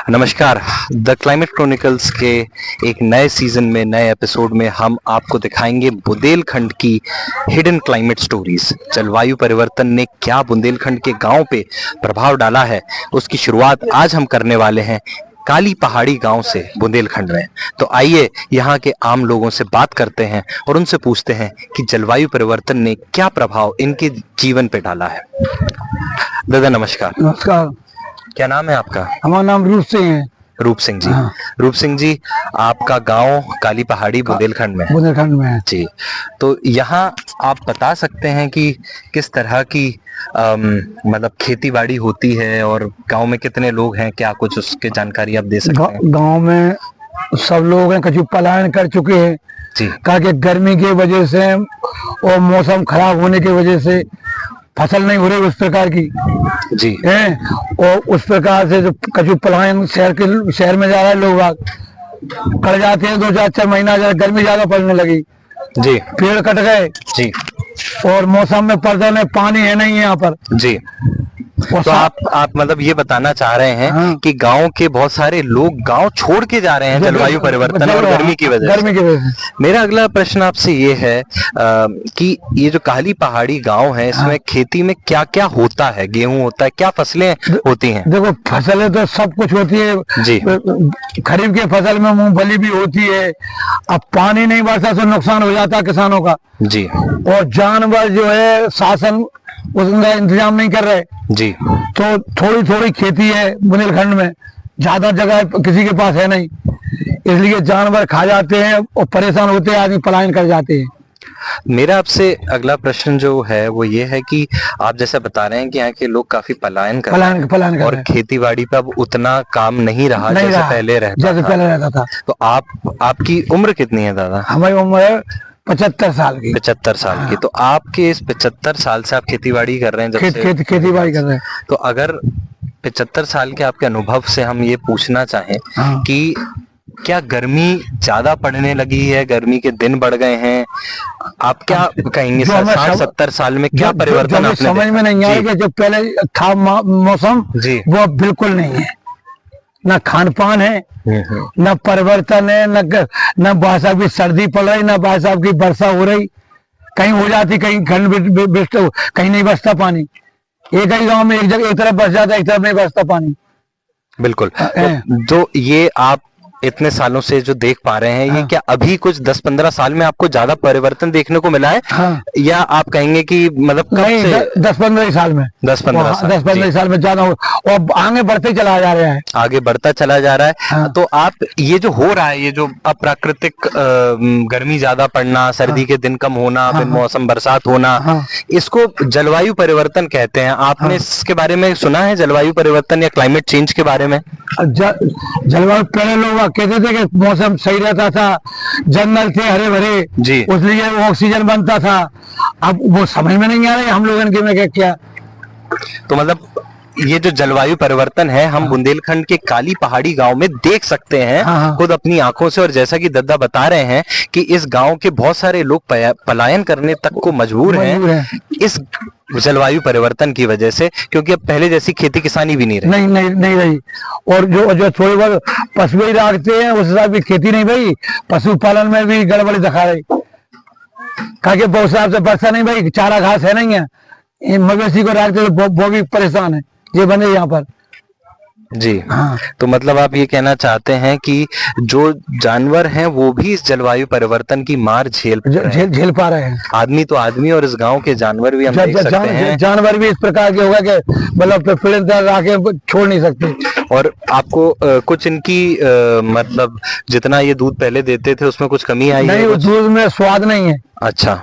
नमस्कार। The climate chronicles के एक नए सीजन में, नए एपिसोड में हम आपको दिखाएंगे बुंदेलखंड की हिडन क्लाइमेट स्टोरीज। जलवायु परिवर्तन ने क्या बुंदेलखंड के गांव पे प्रभाव डाला है, उसकी शुरुआत आज हम करने वाले हैं काली पहाड़ी गांव से बुंदेलखंड में। तो आइए यहाँ के आम लोगों से बात करते हैं और उनसे पूछते हैं कि जलवायु परिवर्तन ने क्या प्रभाव इनके जीवन पे डाला है। दादा नमस्कार। नमस्कार। क्या नाम है आपका? हमारा नाम रूप सिंह है। रूप सिंह जी। हाँ। रूप सिंह जी, आपका गांव काली पहाड़ी बुंदेलखंड में है। बुंदेलखंड में है जी। तो यहाँ आप बता सकते हैं कि किस तरह की मतलब खेती बाड़ी होती है और गांव में कितने लोग हैं, क्या कुछ उसके जानकारी आप दे सकते हैं? गांव में सब लोग हैं, कुछ पलायन कर चुके हैं जी। कहा कि गर्मी की वजह से और मौसम खराब होने की वजह से फसल नहीं हो रही उस प्रकार की जी है। और उस प्रकार से जो कचू पलायन शहर में जा रहा है, लोग कट जाते हैं 2-4 महीना, गर्मी ज्यादा पड़ने लगी जी, पेड़ कट गए जी, और मौसम में पर्दन है, पानी है नहीं यहाँ पर जी। तो आप मतलब ये बताना चाह रहे हैं हाँ। कि गांव के बहुत सारे लोग गांव छोड़ के जा रहे हैं जलवायु परिवर्तन और गर्मी की वजह से। मेरा अगला प्रश्न आपसे ये है कि ये जो काली पहाड़ी गांव है, इसमें खेती में क्या क्या होता है? गेहूं होता है, क्या फसलें होती हैं? देखो, फसलें तो सब कुछ होती है जी। खरीफ की फसल में मूंगफली भी होती है। अब पानी नहीं बरसा तो नुकसान हो जाता है किसानों का जी। और जानवर जो है शासन उसका इंतजाम नहीं कर रहे जी। तो थोड़ी थोड़ी खेती है बुंदेलखंड में, ज्यादा जगह किसी के पास है नहीं, इसलिए जानवर खा जाते हैं और परेशान होते हैं, आदमी पलायन कर जाते हैं। मेरा आपसे अगला प्रश्न जो है वो ये है कि आप जैसे बता रहे हैं कि यहाँ के लोग काफी पलायन कर रहे हैं और खेती बाड़ी पे अब उतना काम नहीं रहा जैसे पहले रहता था। तो आपकी उम्र कितनी है दादा? हमारी उम्र है 75 साल की। 75 साल की। तो आपके इस 75 साल से आप खेती बाड़ी कर रहे हैं, जब खेती बाड़ी कर रहे हैं, तो अगर 75 साल के आपके अनुभव से हम ये पूछना चाहें कि क्या गर्मी ज्यादा पड़ने लगी है, गर्मी के दिन बढ़ गए हैं, आप क्या कहेंगे? 60-70 साल में क्या परिवर्तन आपने समझ में नहीं आया कि जो पहले था मौसम जी, वो बिल्कुल नहीं है। न खान पान है, न परिवर्तन है, न भाई साहब की सर्दी पड़ रही, न भाई साहब की वर्षा हो रही। कहीं हो जाती, कहीं कहीं नहीं बरसता पानी। एक ही गांव में एक जगह एक तरफ बरस जाता, एक तरफ नहीं बरसता पानी। बिल्कुल। तो ये आप इतने सालों से जो देख पा रहे हैं, ये क्या अभी कुछ 10-15 साल में आपको ज्यादा परिवर्तन देखने को मिला है? या आप कहेंगे कि मतलब कब से? 10-15 साल में। 10-15 साल में ज्यादा और आगे बढ़ते चला जा रहा है, आगे बढ़ता चला जा रहा है। तो आप ये जो हो रहा है, ये जो अप्राकृतिक गर्मी ज्यादा पड़ना, सर्दी के दिन कम होना, बिन मौसम बरसात होना, इसको जलवायु परिवर्तन कहते हैं। आपने इसके बारे में सुना है, जलवायु परिवर्तन या क्लाइमेट चेंज के बारे में? जलवायु, पहले लोग कहते थे कि मौसम सही रहता था, जंगल थे हरे भरे जी, इसलिए ऑक्सीजन बनता था। अब वो समझ में नहीं आ रहा है हम लोगों के में क्या। तो मतलब ये जो जलवायु परिवर्तन है, हम बुंदेलखंड के काली पहाड़ी गांव में देख सकते हैं खुद अपनी आंखों से। और जैसा कि दद्दा बता रहे हैं कि इस गांव के बहुत सारे लोग पलायन करने तक को मजबूर हैं इस जलवायु परिवर्तन की वजह से, क्योंकि अब पहले जैसी खेती किसानी भी नहीं रही। नहीं रही। और जो थोड़ी बहुत पशु ही रखते हैं उस हिसाब की खेती नहीं भाई, पशुपालन में भी गड़बड़ी दिखा रही। कहा कि बहुत साहब से वर्षा नहीं भाई, चारा घास है नहीं है, मवेशी को रखते तो वो भी परेशान है, ये बने यहाँ पर जी। तो मतलब आप ये कहना चाहते हैं कि जो जानवर हैं वो भी इस जलवायु परिवर्तन की मार झेल पा रहे हैं। आदमी तो आदमी और इस गांव के जानवर भी हम देख सकते हैं। जानवर भी इस प्रकार के होगा कि मतलब पेड़ छोड़ नहीं सकते। और आपको कुछ इनकी मतलब जितना ये दूध पहले देते थे उसमें कुछ कमी आई नहीं? दूध में स्वाद नहीं है। अच्छा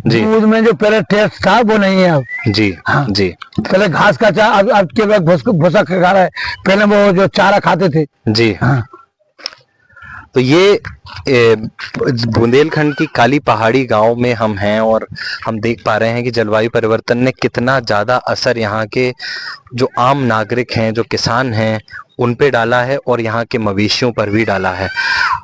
जी। दूध में जो पहले टेस्ट था वो नहीं है अब जी। जी। पहले घास का चारा, अब के लोग भूसा खा रहा है, पहले वो जो चारा खाते थे जी। तो ये बुंदेलखंड की काली पहाड़ी गांव में हम हैं और हम देख पा रहे हैं कि जलवायु परिवर्तन ने कितना ज्यादा असर यहाँ के जो आम नागरिक हैं, जो किसान हैं, उन पे डाला है और यहाँ के मवेशियों पर भी डाला है।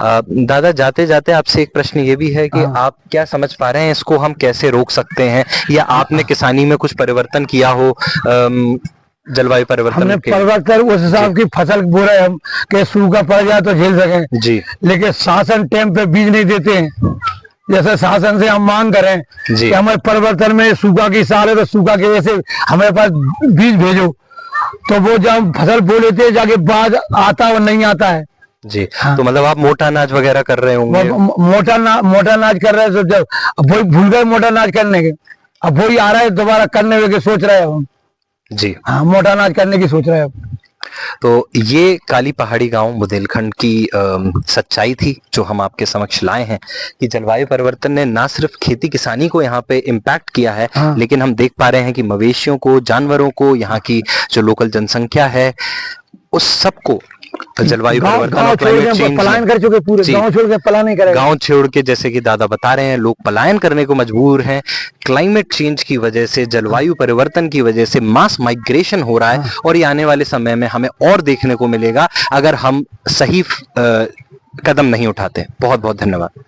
दादा, जाते जाते आपसे एक प्रश्न ये भी है कि आप क्या समझ पा रहे हैं, इसको हम कैसे रोक सकते हैं, या आपने किसानी में कुछ परिवर्तन किया हो? जलवायु परिवर्तन हमने परिवर्तन उस हिसाब की फसल बो रहे हम कि सूखा पड़ जाए तो झेल सकें जी, लेकिन शासन टाइम पे बीज नहीं देते हैं। जैसे शासन से हम मांग करें जी। कि हमारे परिवर्तन में सूखा की साल है तो सूखा की वजह से हमारे पास बीज भेजो, तो वो जब फसल बो लेते हैं जाके बाद आता और नहीं आता है जी। तो मतलब आप मोटा अनाज वगैरह कर रहे होंगे? मोटा अनाज कर रहे हैं, तो जब अब वही भूल गए मोटा अनाज करने के, अब वही आ रहा है दोबारा करने के सोच रहे हैं हम जी। हाँ, मोटा अनाज करने की सोच रहे हैं अब। तो ये काली पहाड़ी गांव बुंदेलखंड की सच्चाई थी जो हम आपके समक्ष लाए हैं कि जलवायु परिवर्तन ने ना सिर्फ खेती किसानी को यहाँ पे इम्पैक्ट किया है, हाँ। लेकिन हम देख पा रहे हैं कि मवेशियों को, जानवरों को, यहाँ की जो लोकल जनसंख्या है उस सबको जलवायु परिवर्तन और क्लाइमेट चेंज पलायन कर चुके, पूरे गांव छोड़ के पलायन नहीं करेगा। गांव छोड़ के, जैसे कि दादा बता रहे हैं, लोग पलायन करने को मजबूर हैं। क्लाइमेट चेंज की वजह से, जलवायु परिवर्तन की वजह से मास माइग्रेशन हो रहा है और ये आने वाले समय में हमें और देखने को मिलेगा अगर हम सही कदम नहीं उठाते। बहुत बहुत धन्यवाद।